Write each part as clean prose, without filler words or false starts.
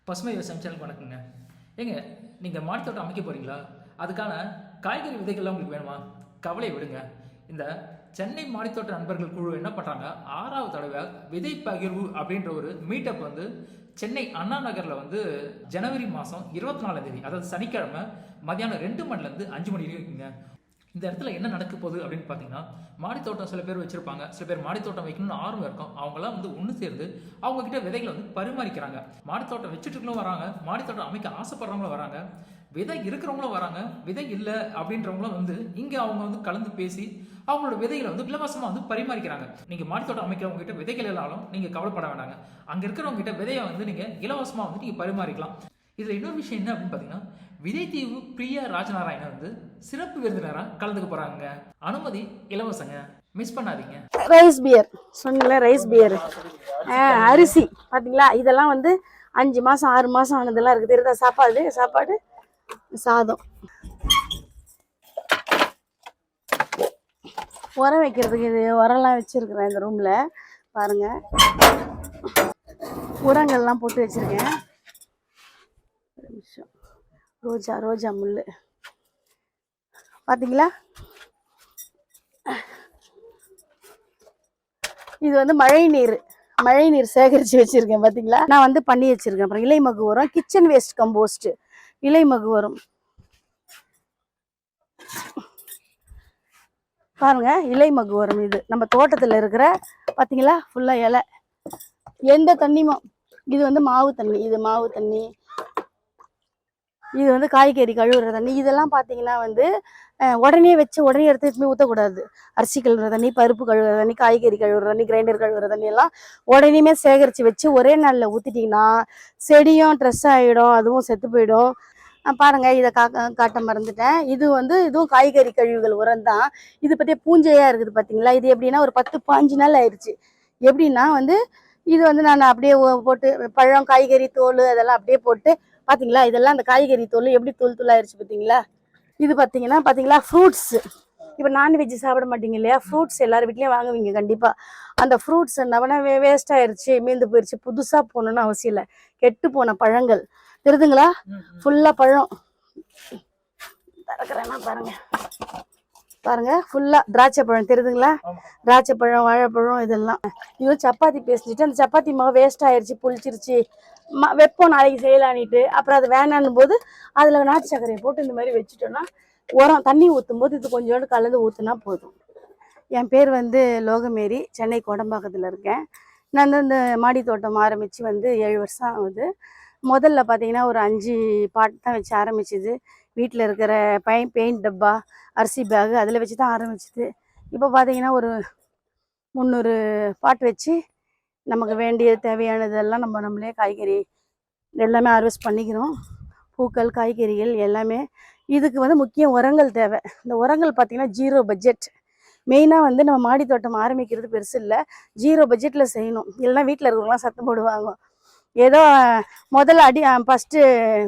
பசுமை விவசாயம் சேனல் வணக்கங்க. ஏங்க, நீங்கள் மாடித்தோட்டம் அமைக்க போகிறீங்களா? அதுக்கான காய்கறி விதைகள்லாம் உங்களுக்கு வேணுமா? கவலையை விடுங்க. இந்த சென்னை மாடித்தோட்ட நண்பர்கள் குழு என்ன பண்ணுறாங்க, 6வது தடவை விதை பகிர்வு அப்படின்ற ஒரு மீட்டப் வந்து சென்னை அண்ணா நகரில் வந்து ஜனவரி மாதம் 24ஆம் தேதி, அதாவது சனிக்கிழமை மதியானம் 2 மணிலேருந்து 5 மணி வரைக்கும் இருக்குங்க. இந்த இடத்துல என்ன நடக்க போகுது அப்படின்னு பார்த்தீங்கன்னா, மாடித்தோட்டம் சில பேர் வச்சிருப்பாங்க, சில பேர் மாடித்தோட்டம் வைக்கணும்னு ஆர்வம் இருக்கும். அவங்களாம் வந்து ஒன்று சேர்ந்து அவங்க கிட்ட விதைகளை வந்து பரிமாறிக்கிறாங்க. மாடித்தோட்டம் வச்சுட்டுங்களும் வராங்க, மாடித்தோட்டம் அமைக்க ஆசைப்படுறவங்களும் வராங்க, விதை இருக்கிறவங்களும் வராங்க, விதை இல்லை அப்படின்றவங்களும் வந்து இங்கே அவங்க வந்து கலந்து பேசி அவங்களோட விதைகளை வந்து இலவசமாக வந்து பரிமாறிக்கிறாங்க. நீங்கள் மாடித்தோட்டம் அமைக்கிறவங்க கிட்ட விதைகள் இல்லாலும் நீங்கள் கவலைப்பட வேண்டாங்க. அங்கே இருக்கிறவங்க கிட்ட விதையை வந்து நீங்கள் இலவசமாக வந்து நீங்கள் பரிமாறிக்கலாம். இதில் இன்னொரு விஷயம் என்ன அப்படின்னு பார்த்தீங்கன்னா, விதைத்தீவு பிரியா ராஜநாராயணன் வந்து சிறப்பு விருந்தினராக கலந்துக்க போகிறாங்க. அனுமதி இலவசங்க, மிஸ் பண்ணாதீங்க. ரைஸ் பியர் சொன்னீங்களா, ரைஸ் பியர் அரிசி பார்த்தீங்களா, இதெல்லாம் வந்து 5 மாதம் 6 மாதம் ஆனதெல்லாம் இருக்குது. தெரியுதா? சாப்பாடு சாதம். உரம் வைக்கிறதுக்கு இது உரம்லாம் வச்சுருக்குறேன் இந்த ரூமில். பாருங்கள், உரங்கள்லாம் போட்டு வச்சுருக்கேன். ஒரு நிமிஷம். ரோஜா முள் பார்த்தீங்களா? இது வந்து மழை நீர் சேகரித்து வச்சுருக்கேன். பார்த்தீங்களா? நான் வந்து பண்ணி வச்சுருக்கேன். அப்புறம் இலை மகு உரம், கிச்சன் வேஸ்ட் கம்போஸ்ட், இலை மகு உரம் பாருங்க. இலை மகு உரம் இது நம்ம தோட்டத்தில் இருக்கிற, பார்த்தீங்களா? ஃபுல்லாக இலை. எந்த தண்ணியும், இது வந்து மாவு தண்ணி, இது மாவு தண்ணி, இது வந்து காய்கறி கழுவுற தண்ணி. இதெல்லாம் பார்த்தீங்கன்னா வந்து உடனே எடுத்து ஊற்றக்கூடாது. அரிசி கழுவுற தண்ணி, பருப்பு கழுவுற தண்ணி, காய்கறி கழுவுற தண்ணி, கிரைண்டர் கழுவுற தண்ணி எல்லாம் உடனே சேகரித்து வச்சு ஒரே நாளில் ஊற்றிட்டிங்கன்னா செடியும் ட்ரெஸ் ஆகிடும், அதுவும் செத்து போயிடும். பாருங்க, இதை காட்ட மறந்துட்டேன். இதுவும் காய்கறி கழிவுகள் உரம் தான். இது பற்றிய பூஞ்சையாக இருக்குது பார்த்தீங்களா? இது எப்படின்னா ஒரு 10-15 நாள் ஆயிடுச்சு. எப்படின்னா வந்து இது வந்து நான் அப்படியே போட்டு பழம், காய்கறி தோல் அதெல்லாம் அப்படியே போட்டு, பார்த்தீங்களா? இதெல்லாம் அந்த காய்கறி தோல் எப்படி தூளாயிருச்சு பார்த்தீங்களா? இது பார்த்தீங்களா ஃப்ரூட்ஸ். இப்போ நான்வெஜ் சாப்பிட மாட்டீங்க இல்லையா? ஃப்ரூட்ஸ் எல்லாரும் வீட்லேயும் வாங்குவீங்க கண்டிப்பாக. அந்த ஃப்ரூட்ஸ் என்னவனா வேஸ்ட் ஆயிடுச்சு, மீந்து போயிடுச்சு, புதுசாக போகணுன்னு அவசியம் இல்லை. கெட்டு போன பழங்கள் தெரியுதுங்களா? ஃபுல்லாக பழம் திறக்கிறேன்னா பாருங்க ஃபுல்லாக திராட்சை பழம் தெரியுதுங்களா? திராட்சை பழம், வாழைப்பழம் இதெல்லாம். இது சப்பாத்தி பேசிட்டு அந்த சப்பாத்தி மாவு வேஸ்ட் ஆயிடுச்சு, புளிச்சிருச்சு, வைப்போம் நாளைக்கு செய்யலான்ட்டு. அப்புறம் அது வேணான்னும் போது அதில் நாட்டு சர்க்கரையை போட்டு இந்த மாதிரி வச்சுட்டோன்னா உரம் தண்ணி ஊற்றும் போது இது கொஞ்சோண்டு கலந்து ஊற்றுனா போதும். என் பேர் வந்து லோகமேரி, சென்னை கோடம்பாக்கத்தில் இருக்கேன். நான் வந்து இந்த மாடி தோட்டம் ஆரம்பித்து வந்து 7 வருஷம் ஆகுது. முதல்ல பார்த்தீங்கன்னா ஒரு 5 பாட் தான் வச்சு ஆரம்பிச்சிது. வீட்டில் இருக்கிற பெயிண்ட் டப்பா, அரிசி பேகு அதில் வச்சு தான் ஆரம்பிச்சிது. இப்போ பார்த்தீங்கன்னா ஒரு 300 பாட் வச்சு நமக்கு வேண்டிய தேவையானதெல்லாம் நம்மளே காய்கறி எல்லாமே ஹார்வெஸ்ட் பண்ணிக்கிறோம். பூக்கள், காய்கறிகள் எல்லாமே. இதுக்கு வந்து முக்கிய உரங்கள் தேவை. இந்த உரங்கள் பார்த்திங்கன்னா 0 பட்ஜெட். மெயினாக வந்து நம்ம மாடி தோட்டம் ஆரம்பிக்கிறது பெருசு இல்லை, 0 பட்ஜெட்டில் செய்யணும். இல்லைன்னா வீட்டில் இருக்கிறவங்களாம் சத்தம் போடுவாங்க. ஏதோ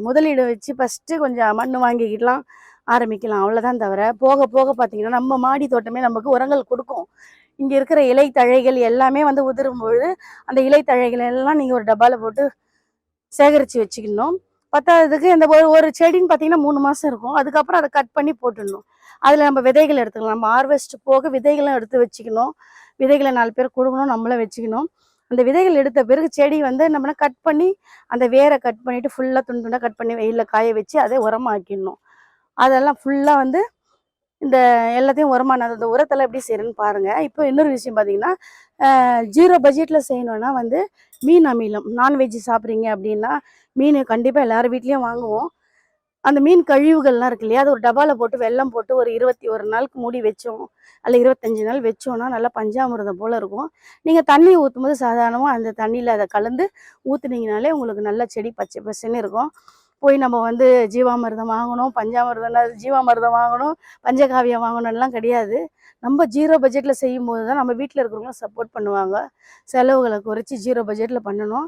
முதலீடு வச்சு ஃபஸ்ட்டு கொஞ்சம் மண் வாங்கிக்கிடலாம், ஆரம்பிக்கலாம், அவ்வளோதான். தவிர போக போக பார்த்திங்கன்னா நம்ம மாடி தோட்டமே நமக்கு உரங்கள் கொடுக்கும். இங்கே இருக்கிற இலை தழைகள் எல்லாமே வந்து உதிரும்பொழுது அந்த இலை தழைகள் எல்லாம் நீங்கள் ஒரு டப்பாவில் போட்டு சேகரித்து வச்சுக்கணும். பத்தாததுக்கு இந்த ஒரு செடின்னு பார்த்தீங்கன்னா 3 மாதம் இருக்கும். அதுக்கப்புறம் அதை கட் பண்ணி போட்டுடணும். அதில் நம்ம விதைகள் எடுத்துக்கலாம். நம்ம ஹார்வெஸ்ட் போக விதைகளும் எடுத்து வச்சுக்கணும். விதைகளை 4 பேர் கொடுக்கணும், நம்மளும் வச்சுக்கணும். அந்த விதைகள் எடுத்த பிறகு செடி வந்து நம்மளை கட் பண்ணி அந்த வேரை கட் பண்ணிவிட்டு ஃபுல்லாக துண்டாக கட் பண்ணி வெயிலில் காய வச்சு அதை உரமாக்கிடணும். அதெல்லாம் ஃபுல்லாக வந்து இந்த எல்லாத்தையும் உரமான அந்த உரத்தெல்லாம் எப்படி செய்யணும்னு பாருங்கள். இப்போ இன்னொரு விஷயம் பார்த்தீங்கன்னா, 0 பட்ஜெட்டில் செய்யணுன்னா வந்து மீன் அமிலம், நான்வெஜ் சாப்பிட்றீங்க அப்படின்னா மீன் கண்டிப்பாக எல்லாரும் வீட்லேயும் வாங்குவோம். அந்த மீன் கழிவுகள்லாம் இருக்கு இல்லையா, அது ஒரு டப்பாவில் போட்டு வெல்லம் போட்டு ஒரு 21 நாளுக்கு மூடி வச்சோம், அல்ல 25 நாள் வச்சோன்னா நல்லா பஞ்சாமிர்தம் போல் இருக்கும். நீங்கள் தண்ணி ஊற்றும் போது சாதாரணமாக அந்த தண்ணியில் அதை கலந்து ஊற்றுனீங்கனாலே உங்களுக்கு நல்ல செடி பச்சை பசன்னு இருக்கும். போய் நம்ம வந்து ஜீவாமிர்தம் வாங்கணும், ஜீவாமிர்தம் வாங்கணும், பஞ்சகாவியம் வாங்கணும்லாம் கிடையாது. நம்ம 0 பட்ஜெட்டில் செய்யும் போது தான் நம்ம வீட்டில் இருக்கிறவங்களும் சப்போர்ட் பண்ணுவாங்க. செலவுகளை குறைச்சி 0 பட்ஜெட்டில் பண்ணணும்.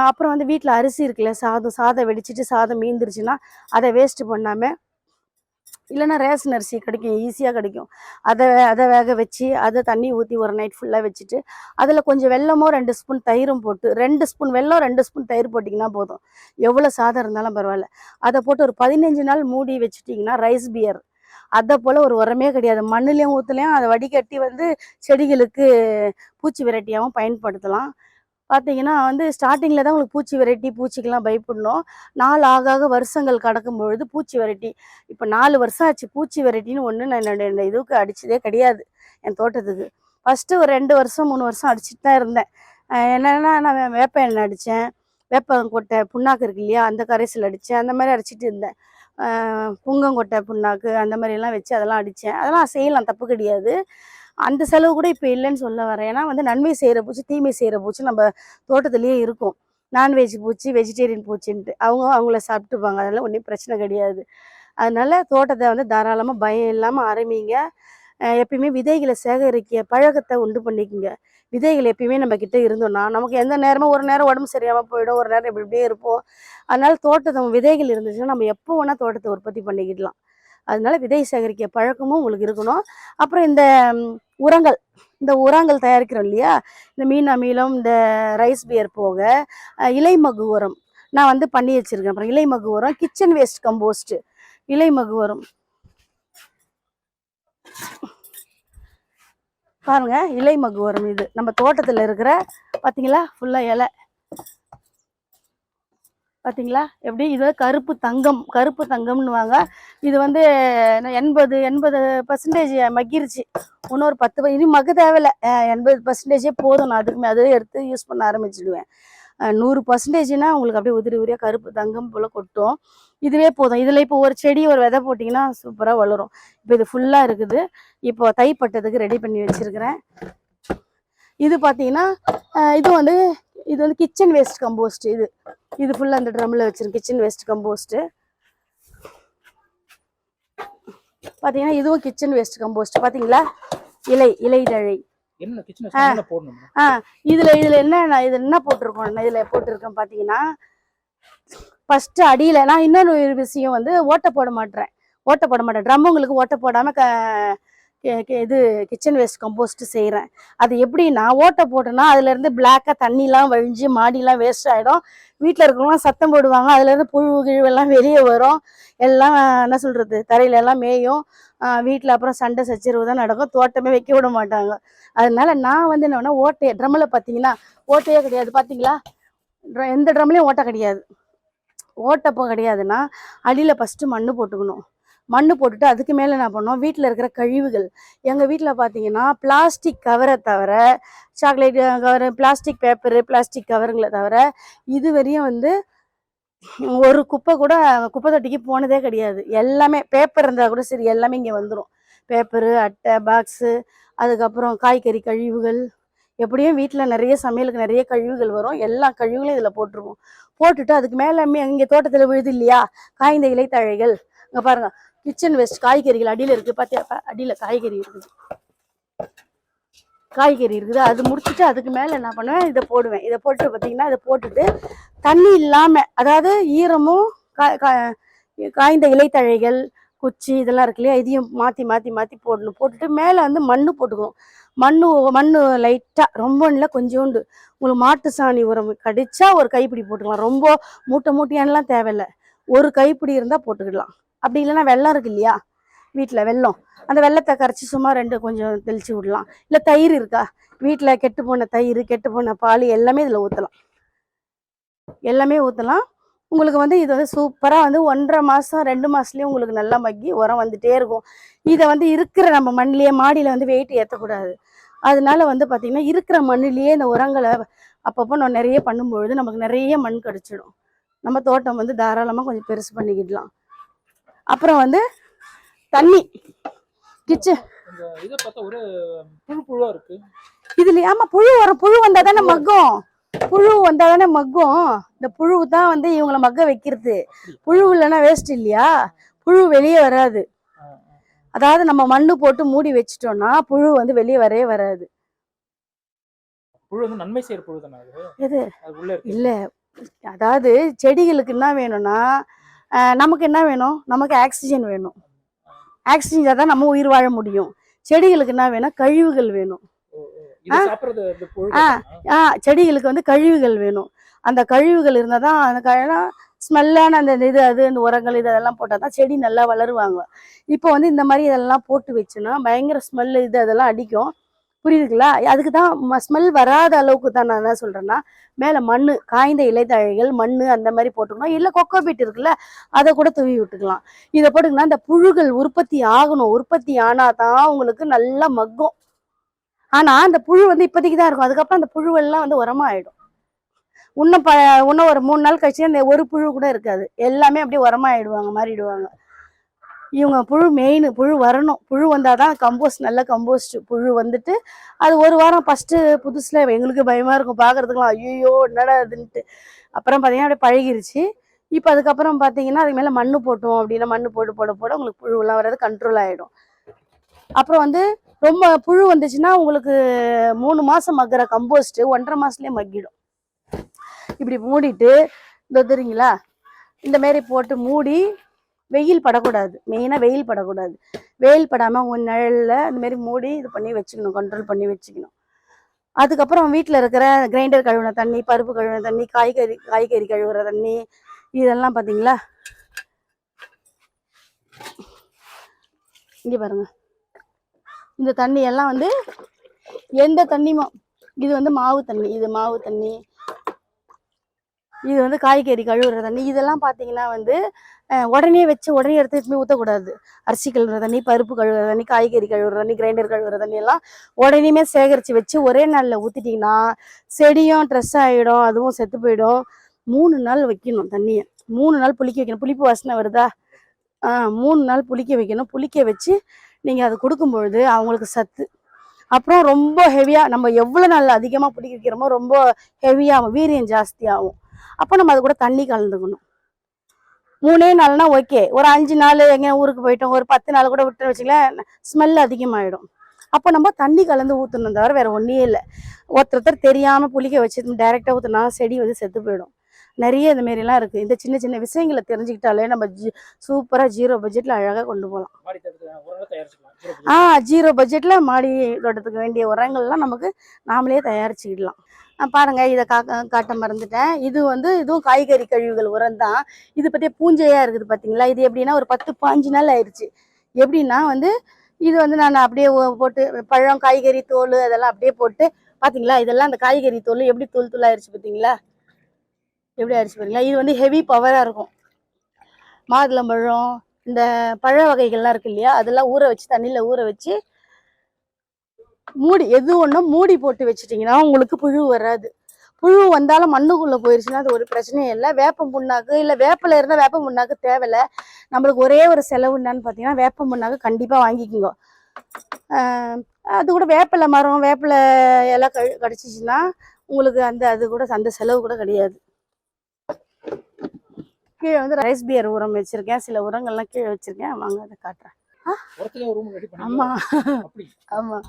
அப்புறம் வந்து வீட்டில் அரிசி இருக்குல்ல, சாதம் வெடிச்சிட்டு சாதம் மீந்துருச்சுன்னா அதை வேஸ்ட்டு பண்ணாமல் இல்லைன்னா ரேஷன் அரிசி கிடைக்கும், ஈஸியாக கிடைக்கும். அதை அதை வேக வச்சு அதை தண்ணி ஊற்றி ஒரு நைட் ஃபுல்லாக வச்சுட்டு அதில் கொஞ்சம் வெல்லமோ 2 ஸ்பூன் தயிரும் போட்டு 2 ஸ்பூன் வெல்லம் 2 ஸ்பூன் தயிர் போட்டிங்கன்னா போதும். எவ்வளோ சாதம் இருந்தாலும் பரவாயில்ல. அதை போட்டு ஒரு 15 நாள் மூடி வச்சுட்டிங்கன்னா ரைஸ் பியர் அதை போல் ஒரு உரமே கிடையாது. மண்ணுலேயும் ஊற்றுலையும் அதை வடிகட்டி வந்து செடிகளுக்கு பூச்சி விரட்டியாகவும் பயன்படுத்தலாம். பார்த்தீங்கன்னா வந்து ஸ்டார்டிங்கில் தான் உங்களுக்கு பூச்சி விரட்டி பூச்சிக்கெல்லாம் பயப்படணும். நாள் ஆக ஆக வருஷங்கள் கடக்கும் பொழுது பூச்சி விரட்டி இப்போ 4 வருஷம் ஆச்சு. பூச்சி விரட்டின்னு ஒன்று நான் என்னோட இதுக்கு அடிச்சதே கிடையாது என் தோட்டத்துக்கு. ஃபஸ்ட்டு ஒரு 2 வருஷம் 3 வருஷம் அடிச்சுட்டு தான் இருந்தேன். என்னென்னா நான் வேப்ப எண்ணெய் அடித்தேன், வேப்பங்கொட்டை புண்ணாக்கு இருக்கு இல்லையா, அந்த கரைசல் அடித்தேன், அந்த மாதிரி அடிச்சிட்டு இருந்தேன். புங்கங்கொட்டை புண்ணாக்கு அந்த மாதிரிலாம் வச்சு அதெல்லாம் அடித்தேன். அதெல்லாம் செய்யலாம், தப்பு கிடையாது. அந்த செலவு கூட இப்போ இல்லைன்னு சொல்ல வரேன். ஏன்னா வந்து நன்மை செய்கிற பூச்சி தீமை செய்கிற பூச்சி நம்ம தோட்டத்துலேயே இருக்கும். நான்வெஜ் பூச்சி வெஜிடேரியன் பூச்சின்ட்டு அவங்கள சாப்பிட்டுப்பாங்க. அதெல்லாம் ஒன்றும் பிரச்சனை கிடையாது. அதனால தோட்டத்தை வந்து தாராளமாக பயம் இல்லாமல் ஆரம்பிங்க. எப்பயுமே விதைகளை சேகரிக்க பழக்கத்தை உண்டு பண்ணிக்கோங்க. விதைகள் எப்பயுமே நம்ம கிட்ட இருந்தோம்னா நமக்கு எந்த நேரமும் ஒரு நேரம் உடம்பு சரியாமல் போயிடும், ஒரு நேரம் இப்படியே இருப்போம். அதனால தோட்டத்தை விதைகள் இருந்துச்சுன்னா நம்ம எப்போ வேணால் தோட்டத்தை உற்பத்தி பண்ணிக்கிடலாம். அதனால விதை சேகரிக்க பழக்கமும் உங்களுக்கு இருக்கணும். அப்புறம் இந்த உரங்கள் தயாரிக்கிறோம் இல்லையா, இந்த மீன் அமிலம் இந்த ரைஸ் பியர் போக இலை மகு உரம் நான் வந்து பண்ணி வச்சிருக்கேன். அப்புறம் இலை மகு உரம் கிச்சன் வேஸ்ட் கம்போஸ்ட் இலை மகு உரம் பாருங்க. இலை மகு உரம் இது நம்ம தோட்டத்தில் இருக்கிற பார்த்தீங்களா, ஃபுல்லாக இலை பார்த்தீங்களா எப்படி. இது கருப்பு தங்கம்னுவாங்க. இது வந்து 80% மக்கிருச்சு. இன்னொரு 10 இனி மக்க தேவையில்லை. 80% போதும். நான் அதுக்குமே அதை எடுத்து யூஸ் பண்ண ஆரம்பிச்சிடுவேன். 100%னா உங்களுக்கு அப்படியே உதிரி உதிரியாக கருப்பு தங்கம் போல் கொட்டும். இதுவே போதும். இதில் இப்போ ஒரு செடி ஒரு விதை போட்டிங்கன்னா சூப்பராக வளரும். இப்போ இது ஃபுல்லாக இருக்குது. இப்போ தைப்பட்டதுக்கு ரெடி பண்ணி வச்சுருக்கிறேன். இது பார்த்தீங்கன்னா இது வந்து கிச்சன் வேஸ்ட் கம்போஸ்ட். இது ஃபுல்லாக அந்த ட்ரம்மில் வச்சிருக்கேன் கிச்சன் வேஸ்ட் கம்போஸ்ட்டு. பார்த்தீங்கன்னா இதுவும் கிச்சன் வேஸ்ட் கம்போஸ்ட். பார்த்தீங்களா, இலை தழை. இதுல என்ன போட்டிருக்கோம், இதில் போட்டிருக்கேன் பார்த்தீங்கன்னா ஃபர்ஸ்ட் அடியில் நான் இன்னொரு விஷயம் வந்து ஓட்டை போட மாட்டேன். ட்ரம் உங்களுக்கு ஓட்டை போடாமல் இது கிச்சன் வேஸ்ட் கம்போஸ்ட் செய்கிறேன். அது எப்படின்னா ஓட்டை போட்டோன்னா அதுலேருந்து பிளாக்காக தண்ணிலாம் வழிஞ்சு மாடிலாம் வேஸ்ட் ஆகிடும். வீட்டில் இருக்கிறவங்களாம் சத்தம் போடுவாங்க. அதுலேருந்து புழு கிழுவெல்லாம் வெளியே வரும். எல்லாம் என்ன சொல்கிறது, தரையில எல்லாம் மேயும். வீட்டில் அப்புறம் சண்டை சச்சரவு தான் நடக்கும். தோட்டமே வைக்க விட மாட்டாங்க. அதனால நான் வந்து என்ன ஓட்டையை ட்ரம்மில் பார்த்தீங்கன்னா ஓட்டையே கிடையாது. பார்த்தீங்களா, எந்த ட்ரம்லேயும் ஓட்டை கிடையாது. ஓட்டப்போ கிடையாதுன்னா அடியில் ஃபஸ்ட்டு மண் போட்டுக்கணும். மண் போட்டுட்டு அதுக்கு மேலே என்ன பண்ணோம், வீட்டில் இருக்கிற கழிவுகள். எங்கள் வீட்டில் பார்த்தீங்கன்னா பிளாஸ்டிக் கவரை தவிர, chocolate cover, plastic paper, plastic கவருங்களை தவிர இதுவரையும் வந்து ஒரு குப்பை கூட குப்பை தொட்டிக்கு போனதே கிடையாது. எல்லாமே பேப்பர் இருந்தால் கூட சரி, எல்லாமே இங்கே வந்துடும். பேப்பரு, அட்டை, பாக்ஸு, அதுக்கப்புறம் காய்கறி கழிவுகள். எப்படியும் வீட்டில் நிறைய சமையலுக்கு நிறைய கழிவுகள் வரும். எல்லா கழிவுகளையும் இதில் போட்டுருவோம். போட்டுட்டு அதுக்கு மேலே இங்கே தோட்டத்தில் விழுது இல்லையா காய்ந்த இலை தழைகள், இங்கே பாருங்க கிச்சன் வேஸ்ட் காய்கறிகள் அடியில் இருக்குது. பார்த்தியா, அடியில் காய்கறி இருக்குது. அது முடிச்சுட்டு அதுக்கு மேலே என்ன பண்ணுவேன், இதை போடுவேன். இதை போட்டு பார்த்தீங்கன்னா இதை போட்டுட்டு தண்ணி இல்லாமல், அதாவது ஈரமும் காய்ந்த இலைத்தழைகள் குச்சி இதெல்லாம் இருக்கு இல்லையா, இதையும் மாற்றி போடணும். போட்டுட்டு மேலே வந்து மண் போட்டுக்கணும். மண் லைட்டாக, ரொம்ப இல்லை, கொஞ்சோண்டு. உங்களுக்கு மாட்டு சாணி உரம் கடிச்சா ஒரு கைப்பிடி போட்டுக்கலாம். ரொம்ப மூட்டையானலாம் தேவையில்லை, ஒரு கைப்பிடி இருந்தால் போட்டுக்கிடலாம். அப்படி இல்லைன்னா வெல்லம் இருக்கு இல்லையா, வீட்டில் வெல்லம், அந்த வெல்லத்தை கரைச்சி சும்மா கொஞ்சம் தெளித்து விடலாம். இல்லை தயிர் இருக்கா வீட்டில், கெட்டு போன தயிர், கெட்டு போன பால் எல்லாமே இதில் ஊற்றலாம். உங்களுக்கு வந்து இது வந்து சூப்பராக வந்து 1.5 மாதம் 2 மாதத்துலேயே உங்களுக்கு நல்லா மக்கி உரம் வந்துகிட்டே இருக்கும். இதை வந்து இருக்கிற நம்ம மண்ணிலேயே, மாடியில் வந்து வெயிட் ஏற்றக்கூடாது. அதனால வந்து பார்த்திங்கன்னா இருக்கிற மண்ணிலேயே இந்த உரங்களை அப்பப்போ நான் நிறைய பண்ணும்பொழுது நமக்கு நிறைய மண் கிடச்சிடும். நம்ம தோட்டம் வந்து தாராளமாக கொஞ்சம் பெருசு பண்ணிக்கிடலாம். அப்புறம் வந்து தண்ணி கிச்சன் இதுல ஆமா புழு வந்தா தானே மக்கும். இந்த புழு தான் வந்து இவங்களை மக்க வைக்கிறது. புழு இல்லைன்னா வேஸ்ட் இல்லையா, புழு வெளியே வராது. அதாவது நம்ம மண்ணு போட்டு மூடி வச்சிட்டோம்னா புழு வந்து வெளியே வரவே வராது. நன்மை செய்யற புழு தானே எது இல்ல, அதாவது செடிகளுக்கு என்ன வேணும்னா நமக்கு என்ன வேணும், நமக்கு ஆக்சிஜன் வேணும். ஆக்சிஜன் தான் நம்ம உயிர் வாழ முடியும். செடிகளுக்கு என்ன வேணும்? கழிவுகள் வேணும். இது சாப்பிடுறது இந்த புழு ஆ தானா? செடிகளுக்கு வந்து கழிவுகள் வேணும். அந்த கழிவுகள் இருந்தால் தான் அந்த ஸ்மெல்லான அந்த இது அந்த உரங்கள் இதெல்லாம் போட்டால் தான் செடி நல்லா வளருவாங்க. இப்போ வந்து இந்த மாதிரி இதெல்லாம் போட்டு வச்சுன்னா பயங்கர ஸ்மெல்லு அதெல்லாம் அடிக்கும். புரியுதுங்களா? அதுக்கு தான் ஸ்மெல் வராத அளவுக்கு தான் நான் என்ன சொல்கிறேன்னா, மேலே மண், காய்ந்த இலைத்தழைகள், மண் அந்த மாதிரி போட்டுக்கணும். இல்லை கொக்கோ பீட் இருக்குல்ல, அதை கூட தூவி விட்டுக்கலாம். இதை போட்டுங்கன்னா இந்த புழுகள் உற்பத்தி ஆகணும். உற்பத்தி ஆனால் தான் உங்களுக்கு நல்லா மக்கும். ஆனால் அந்த புழு வந்து இப்போதைக்கு தான் இருக்கும். அதுக்கப்புறம் அந்த புழுவெல்லாம் வந்து உரமா ஆயிடும். இன்னும் ஒரு 3 நாள் கழிச்சு அந்த ஒரு புழு கூட இருக்காது. எல்லாமே அப்படியே உரமா ஆயிடுவாங்க, மாறிடுவாங்க. இவங்க மெயின் புழு வரணும். புழு வந்தால் தான் கம்போஸ்ட், நல்ல கம்போஸ்ட். புழு வந்துட்டு அது ஒரு வாரம் ஃபஸ்ட்டு புதுசில் எங்களுக்கு பயமாக இருக்கும் பார்க்குறதுக்குலாம். ஐயோ என்னடா இதுன்ட்டு. அப்புறம் பார்த்தீங்கன்னா அப்படியே பழகிருச்சு. இப்போ அதுக்கப்புறம் பார்த்தீங்கன்னா அதுக்கு மேலே மண் போட்டோம் அப்படின்னா மண் போட உங்களுக்கு புழுவெல்லாம் வராது, கண்ட்ரோல் ஆகிடும். அப்புறம் வந்து ரொம்ப புழு வந்துச்சுன்னா உங்களுக்கு 3 மாதம் மக்கிற கம்போஸ்ட்டு 1.5 மாதத்துலேயே மக்கிடும். இப்படி மூடிட்டு தெரியுங்களா, இந்த மாரி போட்டு மூடி வெயில் படக்கூடாது. மெயினாக வெயில் படக்கூடாது. வெயில் படாமல் உங்கள் நிழலில் இந்த மாரி மூடி இது பண்ணி வச்சுக்கணும், கண்ட்ரோல் பண்ணி வச்சுக்கணும். அதுக்கப்புறம் வீட்டில் இருக்கிற கிரைண்டர் கழுவின தண்ணி, பருப்பு கழுவின தண்ணி, காய்கறி கழுவுற தண்ணி, இதெல்லாம் பார்த்தீங்களா, இங்கே பாருங்க. இந்த தண்ணி எல்லாம் வந்து எந்த தண்ணியும், இது வந்து மாவு தண்ணி, இது மாவு தண்ணி, இது வந்து காய்கறி கழுவுற தண்ணி. இதெல்லாம் பார்த்தீங்கன்னா வந்து உடனே எடுத்து ஊற்றக்கூடாது. அரிசி கழுவுற தண்ணி, பருப்பு கழுவுற தண்ணி, காய்கறி கழுவுற தண்ணி, கிரைண்டர் கழுவுற தண்ணி எல்லாம் உடனே சேகரித்து வச்சு ஒரே நாளில் ஊற்றிட்டிங்கன்னா செடியும் ட்ரெஸ் ஆகிடும், அதுவும் செத்து போயிடும். 3 நாள் வைக்கணும் தண்ணியை. 3 நாள் புளிக்க வைக்கணும். புளிப்பு வாசனை வருதா? 3 நாள் புளிக்க வைக்கணும். புளிக்க வச்சு நீங்கள் அது கொடுக்கும்பொழுது அவங்களுக்கு சத்து. அப்புறம் ரொம்ப ஹெவியாக நம்ம எவ்வளோ நாள் அதிகமாக புளிக்க வைக்கிறோமோ ரொம்ப ஹெவியாகும், வீரியம் ஜாஸ்தியாகும். அப்போ நம்ம அது கூட தண்ணி கலந்துக்கணும். 3 நாள்னா ஓகே. ஒரு 5 நாள் எங்கே ஊருக்கு போயிட்டோம், ஒரு 10 நாள் கூட விட்டு வச்சுக்கலாம், ஸ்மெல் அதிகமாகிடும். அப்போ நம்ம தண்ணி கலந்து ஊற்றணும், தவிர வேறு ஒன்றே இல்லை. ஒருத்தர் தெரியாமல் புளிக்க வச்சு டைரெக்டாக ஊற்றினா செடி வந்து செத்து போயிடும். நிறைய இந்த மாரிலாம் இருக்குது. இந்த சின்ன சின்ன விஷயங்களை தெரிஞ்சுக்கிட்டாலே நம்ம சூப்பராக 0 பட்ஜெட்டில் அழகாக கொண்டு போகலாம். 0 பட்ஜெட்டில் மாடி தோட்டத்துக்கு வேண்டிய உரங்கள்லாம் நமக்கு நாமளே தயாரிச்சுக்கிடலாம். பாருங்க, இதை காட்ட மறந்துட்டேன். இதுவும் காய்கறி கழிவுகள் உரம் தான். இது பற்றிய பூஞ்சையாக இருக்குது பார்த்தீங்களா? இது எப்படின்னா ஒரு 10-15 நாள் ஆயிடுச்சு. எப்படின்னா வந்து இது வந்து நான் அப்படியே போட்டு பழம், காய்கறி தோல் அதெல்லாம் அப்படியே போட்டு பார்த்தீங்களா, இதெல்லாம் அந்த காய்கறி தோல் எப்படி தூள் ஆயிடுச்சு பார்த்தீங்களா? எப்படி ஆயிடுச்சு பார்த்தீங்களா? இது வந்து ஹெவி பவராக இருக்கும். மாதுளம்பழம், இந்த பழ வகைகள்லாம் இருக்கு இல்லையா, அதெல்லாம் ஊற வச்சு தண்ணியில் ஊற வச்சு மூடி மூடி போட்டு வச்சுட்டிங்கன்னா உங்களுக்கு புழு வராது. புழு வந்தாலும் மண்ணுக்குள்ளே போயிடுச்சுன்னா அது ஒரு பிரச்சனையும் இல்லை. வேப்பம் புண்ணாக்கு இல்லை வேப்பில இருந்தால் வேப்பம் புண்ணாக்கு தேவையில்லை. நம்மளுக்கு ஒரே ஒரு செலவு என்னன்னு பார்த்தீங்கன்னா வேப்பம் புண்ணாக்கு கண்டிப்பாக வாங்கிக்கோங்க. அது கூட வேப்பிலை மரம், வேப்பிலை எல்லாம் கடிச்சிச்சுன்னா உங்களுக்கு அந்த செலவு கூட கிடையாது. கீழே வந்து ரைஸ் பியர் உரம் வச்சிருக்கேன். சில உரங்கள்லாம் கீழே வச்சிருக்கேன், வாங்க அதை காட்டுறேன். ஆமா ஆமா,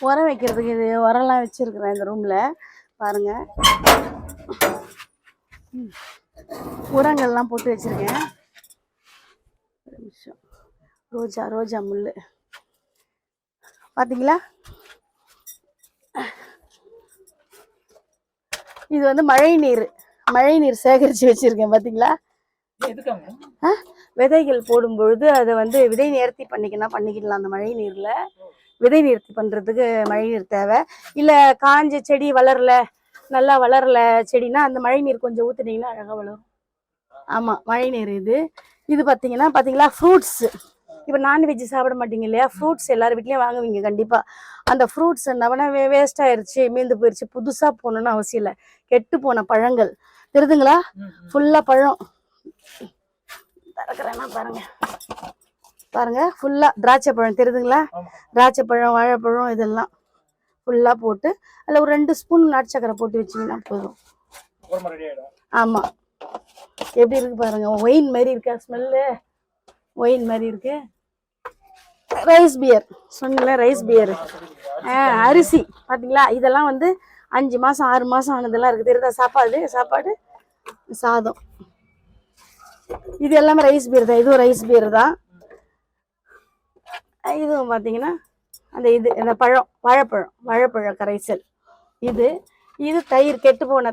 உரம் வைக்கிறதுக்கு இது உரம்லாம் வச்சிருக்கிறேன் இந்த ரூம்ல. பாருங்க, உரங்கள்லாம் போட்டு வச்சிருக்கேன். ஒரு நிமிஷம். ரோஜா முள்ளு பாத்தீங்களா? இது வந்து மழை நீர் சேகரித்து வச்சிருக்கேன் பார்த்தீங்களா? விதைகள் போடும் பொழுது அதை வந்து விதை நேர்த்தி பண்ணிக்கிடலாம். அந்த மழை நீரில் விதை நேர்த்தி பண்ணுறதுக்கு மழை நீர் தேவை. இல்லை காஞ்ச செடி நல்லா வளரல செடினா அந்த மழை நீர் கொஞ்சம் ஊற்றுனீங்கன்னா அழகாக வளரும். ஆமாம், மழை நீர் இது பார்த்தீங்களா ஃப்ரூட்ஸ். இப்போ நான்வெஜ் சாப்பிட மாட்டீங்க இல்லையா, ஃப்ரூட்ஸ் எல்லாரும் வீட்லேயும் வாங்குவீங்க கண்டிப்பாக. அந்த ஃப்ரூட்ஸ் என்னவனா வேஸ்ட் ஆயிடுச்சு, மீந்து போயிடுச்சு, புதுசாக போகணுன்னு அவசியம் இல்லை. கெட்டு போன பழங்கள் தெரியுதுங்களா? ஃபுல்லாக பழம் திறக்கிறேன்னா பாருங்க ஃபுல்லாக திராட்சை பழம் தெரியுதுங்களா? திராட்சை பழம், வாழைப்பழம் இதெல்லாம் ஃபுல்லாக போட்டு அதில் ஒரு 2 ஸ்பூன் நாட்டு சக்கரை போட்டு வச்சிங்கன்னா போதும். ஆமாம், எப்படி இருக்கு பாருங்க, ஒயின் மாதிரி இருக்கா, ஸ்மெல்லு ஒயின் மாதிரி இருக்கு. ரைஸ் பியர் சொன்னீங்களா, ரைஸ் பியர் அரிசி பார்த்தீங்களா? இதெல்லாம் வந்து 5 மாதம் 6 மாதம் ஆனதெல்லாம் இருக்குது. தெரியுதா? சாப்பாடு சாதம் இது எல்லாமே ரைஸ் பீர் தான், இதுவும் ரைஸ் பீர் தான். இதுவும் பார்த்தீங்கன்னா அந்த இந்த பழம், வாழைப்பழ கரைசல். இது தயிர், கெட்டு போன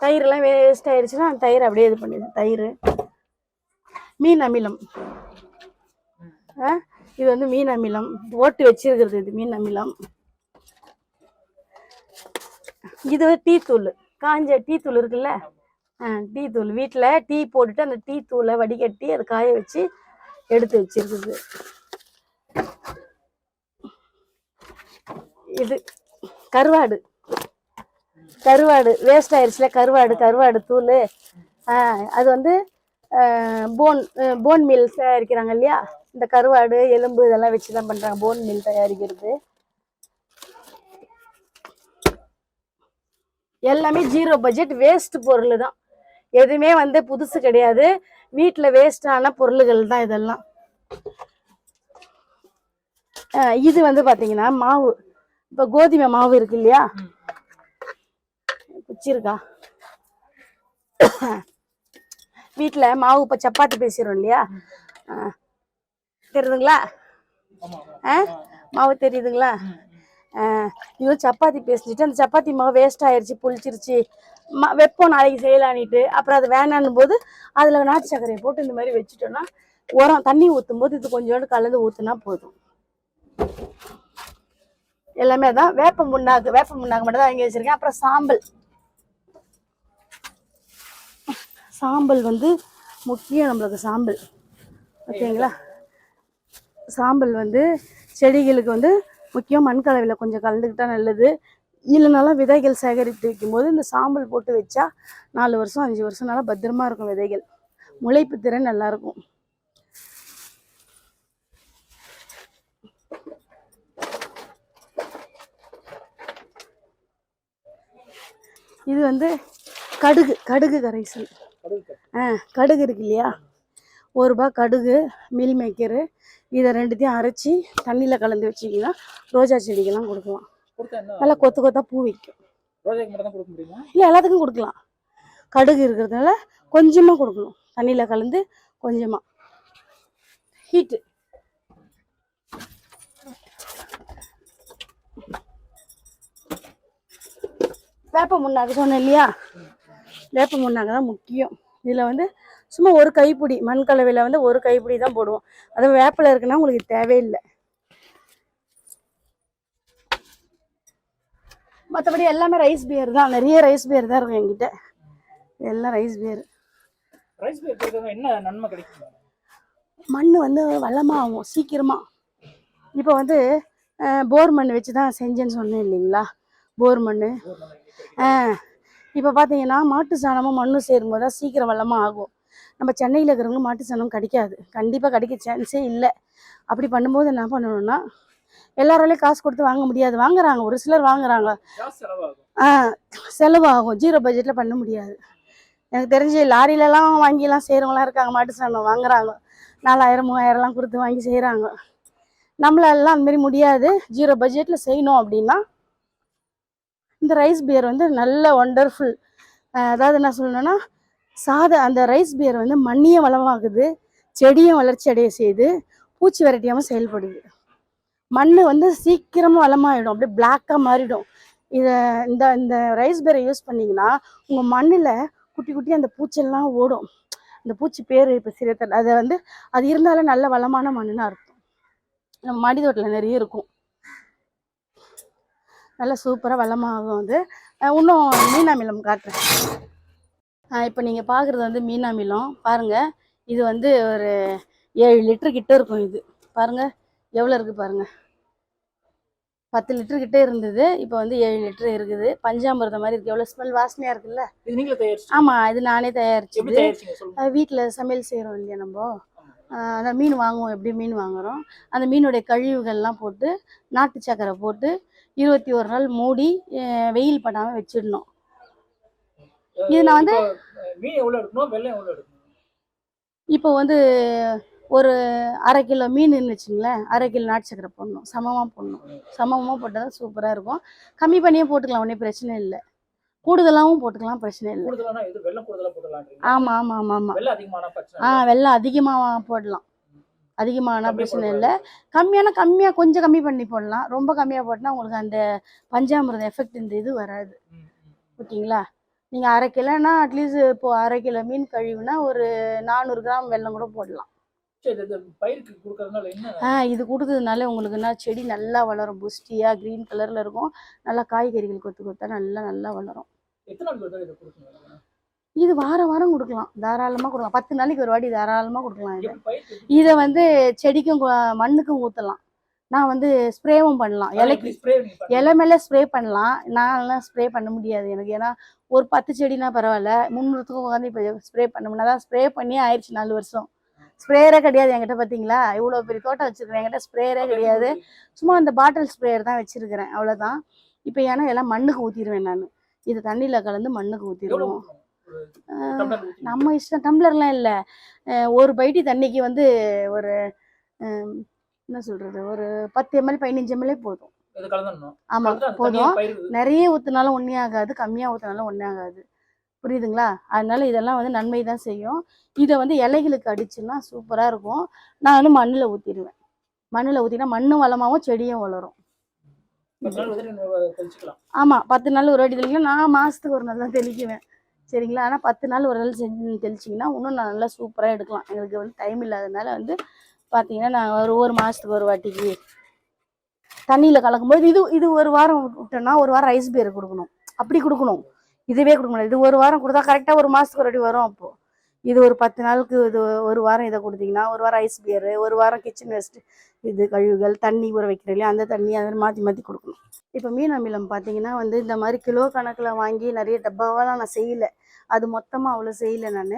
தயிரெல்லாம் வேஸ்ட் ஆயிடுச்சுன்னா அந்த தயிர் அப்படியே இது பண்ணிடு. தயிர், மீன் அமிலம். இது வந்து மீன் அமிலம் போட்டு வச்சிருக்கிறது. இது மீன் அமிலம். இது டீ தூள், காஞ்ச டீ தூள் இருக்குல்ல, டீ தூள். வீட்டில் டீ போட்டுட்டு அந்த டீ தூளை வடிகட்டி அதை காய வச்சு எடுத்து வச்சிருக்குது. இது கருவாடு வேஸ்ட் ஆயிடுச்சுல, கருவாடு தூள். அது வந்து போன் மீல் தயாரிக்கிறாங்க இல்லையா, இந்த கருவாடு எலும்பு இதெல்லாம் வச்சுதான் பண்றாங்க போன் மீல் தயாரிக்கிறது. எல்லாமே 0 பட்ஜெட் வேஸ்ட் பொருள் தான். எதுவுமே வந்து புதுசு கிடையாது. வீட்டில் வேஸ்டான பொருள்கள் தான் இதெல்லாம். இது வந்து பாத்தீங்கன்னா மாவு. இப்போ கோதுமை மாவு இருக்கு இல்லையா, குச்சி இருக்கா, வீட்டில் மாவு இப்போ சப்பாத்தி பேசிடுறோம் இல்லையா, தெரியுதுங்களா? மாவு தெரியுதுங்களா? இது சப்பாத்தி பேசிட்டு அந்த சப்பாத்தி மாவு வேஸ்ட் ஆயிடுச்சு, புளிச்சிருச்சு, வைப்போம் நாளைக்கு செய்யலான்ட்டு, அப்புறம் அது வேணான்னும் போது அதில் நாட்டு சர்க்கரையை போட்டு இந்த மாதிரி வச்சுட்டோம்னா, உரம் தண்ணி ஊற்றும் போது இது கொஞ்சோண்டு கலந்து ஊற்றுனா போதும். எல்லாமே தான். வேப்ப முன்னாக்கு மட்டும் தான் வாங்கி வச்சிருக்கேன். அப்புறம் சாம்பல் வந்து முக்கியம் நம்மளுக்கு. சாம்பல் ஓகேங்களா? சாம்பல் வந்து செடிகளுக்கு வந்து முக்கியம். மண் கலவையில் கொஞ்சம் கலந்துக்கிட்டா நல்லது. இல்லைனாலும் விதைகள் சேகரித்து வைக்கும்போது இந்த சாம்பல் போட்டு வச்சா 4 வருஷம் 5 வருஷம்னால பத்திரமா இருக்கும். விதைகள் முளைப்பு திறன் நல்லா இருக்கும். இது வந்து கடுகு கரைசல். கடுகு இருக்கு இல்லையா, 1 ரூபாய் கடுகு, மில் மேக்கரு, இதை ரெண்டுத்தையும் அரைச்சி தண்ணியில் கலந்து வச்சிங்கன்னா ரோஜா செடிக்கெல்லாம் கொடுக்கலாம். நல்லா கொத்தா பூ வைக்கும். இல்லை, எல்லாத்துக்கும் கொடுக்கலாம். கடுகு இருக்கிறதுனால கொஞ்சமாக கொடுக்கணும், தண்ணியில் கலந்து கொஞ்சமாக. ஹீட்டு வேப்ப முன்னாக்கு சொன்னேன் இல்லையா, வேப்ப முன்னாக்கு தான் முக்கியம். இதில் வந்து சும்மா 1 கைப்பிடி, மண் கலவையில் வந்து 1 கைப்பிடி தான் போடுவோம். அது வேப்பில் இருக்குன்னா உங்களுக்கு தேவையில்லை. மற்றபடி எல்லாமே ரைஸ் பியர் தான். நிறைய ரைஸ் பியர் தான் இருக்கும் என்கிட்ட. எல்லாம் ரைஸ் பியர். என்ன நன்மை கிடைக்கும்? மண் வந்து வளமாகும் சீக்கிரமா. இப்போ வந்து போர் மண் வச்சு தான் செஞ்சேன்னு சொன்னேன் இல்லைங்களா, போர் மண். இப்போ பார்த்தீங்கன்னா மாட்டு சாணமும் மண்ணும் சேரும்போது தான் சீக்கிரம் வளமாக ஆகும். நம்ம சென்னையில் இருக்கிறவங்க மாட்டு சாணம் கிடைக்காது, கண்டிப்பாக கிடைக்க சான்ஸே இல்லை. அப்படி பண்ணும்போது என்ன பண்ணணும்னா, எல்லாராலையும் காசு கொடுத்து வாங்க முடியாது. வாங்குறாங்க, ஒரு சிலர் வாங்குறாங்க, செலவாகும். 0 பட்ஜெட்டில் பண்ண முடியாது. எனக்கு தெரிஞ்சு லாரியிலலாம் வாங்கிலாம் செய்கிறவங்களாம் இருக்காங்க, மாட்டு சாணம் வாங்குறாங்க, 4000 3000லாம் கொடுத்து வாங்கி செய்கிறாங்க. நம்மளாலாம் அந்தமாரி முடியாது. 0 பட்ஜெட்டில் செய்யணும் அப்படின்னா இந்த ரைஸ் பியர் வந்து நல்ல ஒண்டர்ஃபுல். அதாவது என்ன சொல்லணும்னா, அந்த ரைஸ் பியர் வந்து மண்ணையும் வளமாகுது, செடியும் வளர்ச்சி அடைய செய்து, பூச்சி விரட்டியாமல் செயல்படுது. மண் வந்து சீக்கிரமாக வளமாகிடும், அப்படியே பிளாக்காக மாறிடும். இந்த ரைஸ் பியரை யூஸ் பண்ணிங்கன்னா உங்கள் மண்ணில் குட்டி குட்டி அந்த பூச்செல்லாம் ஓடும். அந்த பூச்சி பேர் இப்போ சிறுத்தல், அதை வந்து அது இருந்தாலும் நல்ல வளமான மண்ணுன்னு அர்த்தம். நம்ம மாடி தோட்டத்தில் நிறைய இருக்கும். நல்லா சூப்பராக வளமாகும். அது இன்னும் மீன் அமிலம் காட்டுறேன். இப்போ நீங்கள் பார்க்குறது வந்து மீன் அமிலம் பாருங்கள். இது வந்து ஒரு 7 லிட்டர் கிட்ட இருக்கும். இது பாருங்கள் எவ்வளோ இருக்குது பாருங்கள். 10 லிட்டர் கிட்டே இருந்தது, இப்போ வந்து 7 லிட்டர் இருக்குது. பஞ்சாமிர்தம் மாதிரி இருக்குது. எவ்வளோ ஸ்மெல் வாசனையாக இருக்குல்ல. ஆமாம், இது நானே தயாரிச்சது. வீட்டில் சமையல் செய்கிறோம் இல்லையா நம்ம, அந்த மீன் வாங்குவோம். எப்படி மீன் வாங்குகிறோம், அந்த மீனுடைய கழிவுகள்லாம் போட்டு நாட்டு சக்கரை போட்டு 21 நாள் மூடி வெயில் படாமல் வச்சிடணும். இது நான் வந்து இப்போ வந்து ஒரு 1/2 கிலோ மீன் வச்சுங்களேன், 1/2 கிலோ நாட்டு சக்கரை போடணும். சமமாக போடணும். சமமாக போட்டால் தான் சூப்பராக இருக்கும். கம்மி பண்ணியே போட்டுக்கலாம், ஒன்றும் பிரச்சனை இல்லை. கூடுதலாகவும் போட்டுக்கலாம், பிரச்சனை இல்லை. கூடுதலானா எது வெள்ளம் கூடுதலா போடலாம்? ஆமா ஆமா ஆமா ஆமா. வெள்ளம் அதிகமான பிரச்சனை இல்ல. வெள்ளம் அதிகமாக போடலாம். அதிகமான கம்மியா பிரச்சனை போடக்கூடாது. இல்லை. கம்மியாக கொஞ்சம் கம்மி பண்ணி போடலாம். ரொம்ப கம்மியாக போட்டால் உங்களுக்கு அந்த பஞ்சாமிர்தம் எஃபெக்ட் இந்த இது வராது. ம், ம். ஓகேங்களா? நீங்கள் அரை கிலோனா அட்லீஸ்ட் இப்போ அரை கிலோ மீன் கழிவுனா ஒரு 400 கிராம் வெல்லம் கூட போடலாம். சரி, இது பயிருக்கு கொடுக்கறதுனால என்ன? இது கொடுத்ததுனால உங்களுக்குன்னா செடி நல்லா வளரும், புஷ்டியாக க்ரீன் கலரில் இருக்கும். நல்லா காய்கறிகள் கொத்து கொத்தா நல்லா நல்லா வளரும். எத்தனை நாள் ஒரு தடவை இதை கொடுக்கணும்? இது வாரம் வாரம் கொடுக்கலாம், தாராளமாக கொடுக்கலாம். 10 நாளைக்கு ஒரு வாட்டி தாராளமாக கொடுக்கலாம். எப்படி பயிருக்கு இதை வந்து செடிக்கும் மண்ணுக்கும் ஊற்றலாம். நான் வந்து ஸ்ப்ரேவும் பண்ணலாம். இலைக்கு ஸ்ப்ரே நீங்க பண்ணுங்க. இலை மேலே ஸ்ப்ரே பண்ணலாம். நான்லாம் ஸ்ப்ரே பண்ண முடியாது எனக்கு. ஏன்னா ஒரு 10 செடினா பரவாயில்ல, 300த்துக்கும் உட்காந்து இப்போ ஸ்ப்ரே பண்ணோம்னா தான் ஸ்ப்ரே பண்ணி ஆயிடுச்சு 4 வருஷம். ஸ்ப்ரேயரே கிடையாது என்கிட்ட. பார்த்தீங்களா, இவ்வளோ பெரிய தோட்டம் வச்சுருக்கிறேன், என்கிட்ட ஸ்ப்ரேயரே கிடையாது. சும்மா அந்த பாட்டில் ஸ்ப்ரேயர் தான் வச்சுருக்கிறேன், அவ்வளோதான். இப்போ ஏன்னா எல்லாம் மண்ணுக்கு ஊற்றிடுவேன் நான். இது தண்ணியில் கலந்து மண்ணுக்கு எவ்வளவு ஊற்றிடுவோம். ஊத்தணும்? ஒரு டம்ளர் ஊத்தி. நம்ம இஷ்டம், டம்ளர்லாம் இல்லை. ஒரு பைட்டி தண்ணிக்கு வந்து ஒரு என்ன சொல்கிறது, ஒரு 10 ml 15 ml போதும். இது கலந்துடணும். ஆமாம், கலந்துட்டு அந்த போதும். தண்ணியை பயிருக்கு நிறைய ஊற்றினாலும் ஒன்றே ஆகாது, கம்மியாக ஊற்றினாலும் ஒன்றே ஆகாது. புரியுதுங்களா? அதனால இதெல்லாம் வந்து நன்மை தான் செய்யும். இதை வந்து இலைகளுக்கு அடிச்சுன்னா சூப்பராக இருக்கும். நான் வந்து மண்ணில் ஊற்றிடுவேன். மண்ணில் ஊற்றினா மண்ணும் வளமாகவும் செடியும் வளரும். 10 நாள் வந்து நீங்க தெளிச்சுக்கலாம். ஆமாம், 10 நாள் ஒரு வாட்டி தெளிக்கலாம். நான் மாதத்துக்கு ஒரு நாள் தான் தெளிக்குவேன். சரிங்களா? ஆனால் 10 நாள் ஒரு நாள் செஞ்சு தெளிச்சிங்கன்னா இன்னும் நான் நல்லா சூப்பராக எடுக்கலாம். எங்களுக்கு வந்து டைம் இல்லாததுனால வந்து பார்த்தீங்கன்னா நாங்கள் ஒரு மாதத்துக்கு ஒரு வாட்டிக்கு தண்ணியில் கலக்கும்போது இது ஒரு வாரம் விட்டோம்னா ஒரு வாரம் ரைஸ் பேர் கொடுக்கணும். அப்படி கொடுக்கணும். இதுவே கொடுக்க முடியாது. இது ஒரு வாரம் கொடுத்தா கரெக்டாக ஒரு மாதத்துக்கு ஒரு வாட்டி வரும். அப்போது இது ஒரு 10 நாளுக்கு இது ஒரு வாரம் இதை கொடுத்தீங்கன்னா ஒரு வாரம் ஐஸ் பியரு, ஒரு வாரம் கிச்சன் வேஸ்ட்டு, இது கழிவுகள், தண்ணி ஊற வைக்கிற இல்லையா அந்த தண்ணி, அதை மாற்றி மாற்றி கொடுக்கணும். இப்போ மீன் அமிலம் பார்த்தீங்கன்னா வந்து இந்த மாதிரி கிலோ கணக்கில் வாங்கி நிறைய டப்பாவெல்லாம் நான் செய்யலை. அது மொத்தமாக அவ்வளோ செய்யலை நான்.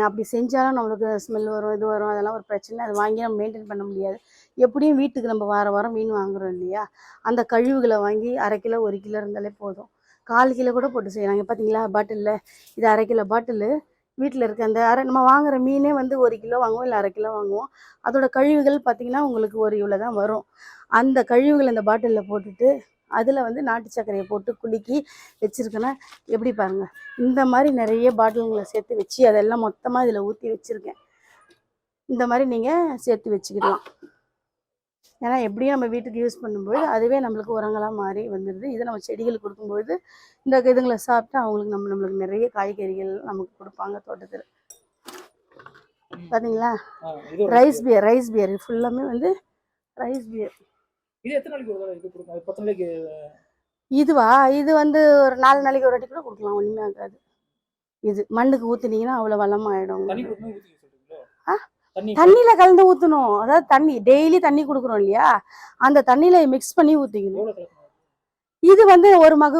அப்படி செஞ்சாலும் நம்மளுக்கு ஸ்மெல் வரும், இது வரும், அதெல்லாம் ஒரு பிரச்சனை. அது வாங்கி நம்ம மெயின்டைன் பண்ண முடியாது. எப்படியும் வீட்டுக்கு நம்ம வாரம் மீன் வாங்குறோம் இல்லையா, அந்த கழிவுகளை வாங்கி அரை கிலோ 1 கிலோ இருந்தாலே போதும். 1/4 கிலோ கூட போட்டு செய்யறாங்க. பார்த்தீங்களா பாட்டிலில், இது அரை கிலோ பாட்டிலு. வீட்டில் இருக்க அந்த நம்ம வாங்குற மீனே வந்து 1 கிலோ வாங்குவோம், இல்லை அரை கிலோ வாங்குவோம். அதோட கழிவுகள் பார்த்தீங்கன்னா உங்களுக்கு ஒரு இவ்வளோ தான் வரும். அந்த கழிவுகள் அந்த பாட்டிலில் போட்டுட்டு அதில் வந்து நாட்டு சர்க்கரையை போட்டு குலுக்கி வச்சுருக்கேன்னா எப்படி பாருங்கள். இந்த மாதிரி நிறைய பாட்டிலுங்களை சேர்த்து வச்சு அதெல்லாம் மொத்தமாக இதில் ஊற்றி வச்சுருக்கேன். இந்த மாதிரி நீங்கள் சேர்த்து வச்சுக்கிடலாம். ஏன்னா எப்படியும் நம்ம வீட்டுக்கு யூஸ் பண்ணும்போது அதுவே நம்மளுக்கு உரங்களாக மாறி வந்துடுது. இதை நம்ம செடிகளுக்கு கொடுக்கும்போது இந்த இதுங்களை சாப்பிட்டா அவங்களுக்கு நம்மளுக்கு நிறைய காய்கறிகள் நமக்கு கொடுப்பாங்க தோட்டத்தில். பார்த்தீங்களா, ரைஸ் பியர் ஃபுல்லாமே வந்து ரைஸ் பியர். இது எத்தனை நாளைக்கு ஒரு தடவை இது கொடுக்கணும்? 10 நாளைக்கு. இது வந்து ஒரு 4 நாளைக்கு ஒரு வாட்டி கூட கொடுக்கலாம், ஒன்றுமே ஆகாது. இது மண்ணுக்கு ஊற்றுனீங்கன்னா அவ்வளோ வளமாயிடும். தண்ணி கொடுக்கணும் ஊத்தி சொல்றீங்களா? தண்ணியில கலந்து ஊற்றணும். அதாவது தண்ணி டெய்லி தண்ணி கொடுக்குறோம் இல்லையா, அந்த தண்ணியில மிக்ஸ் பண்ணி ஊற்றிக்கணும். எவ்வளவு கலக்கணும்? இது வந்து ஒரு மகு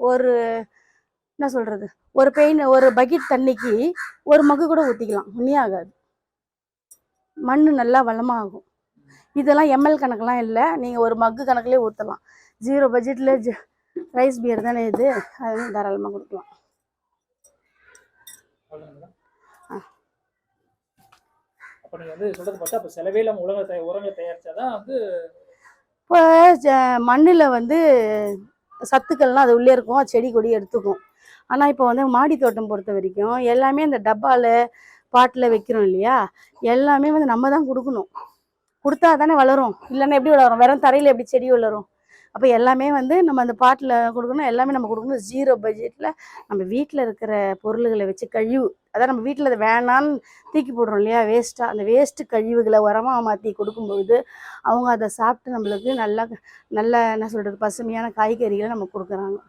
ஒரு என்ன சொல்றது, ஒரு பக்கெட் தண்ணிக்கு ஒரு மகு கூட ஊற்றிக்கலாம், ஒன்றே ஆகாது. மண் நல்லா வளமாகும். இதெல்லாம் எம்எல் கணக்கெல்லாம் இல்லை, நீங்கள் ஒரு மக்கு கணக்குலேயே ஊற்றலாம். 0 பட்ஜெட்டில் ரைஸ் பியர் தானே இது, அது தாராளமாக கொடுக்கலாம். அப்போ நீங்கள் வந்து சொல்கிறது பார்த்தா அப்போ செலவே இல்லாமல் உரங்களை தயாரித்தாதான் வந்து இப்போ மண்ணில் வந்து சத்துக்கள்லாம் அது உள்ளே இருக்கும், செடி கொடி எடுத்துக்கும். ஆனால் இப்போ வந்து மாடி தோட்டம் பொறுத்த வரைக்கும் எல்லாமே இந்த டப்பாவில் பாட்டில் வைக்கிறோம் இல்லையா, எல்லாமே வந்து நம்ம தான் கொடுக்கணும். கொடுத்தா தானே வளரும், இல்லைன்னா எப்படி வளரும்? வெறும் தரையில் எப்படி செடி வளரும்? அப்போ எல்லாமே வந்து நம்ம அந்த பாட்டில் கொடுக்கணும், எல்லாமே நம்ம கொடுக்கணும். 0 பட்ஜெட்டில் நம்ம வீட்டில் இருக்கிற பொருள்களை வச்சு கழிவு, அதான் நம்ம வீட்டில் அதை வேணான்னு தூக்கி போடுறோம் இல்லையா, வேஸ்ட்டாக, அந்த வேஸ்ட்டு கழிவுகளை உரமாக மாற்றி கொடுக்கும்போது அவங்க அதை சாப்பிட்டு நம்மளுக்கு நல்ல என்ன சொல்கிறது, பசுமையான காய்கறிகளை நம்ம கொடுக்குறாங்க.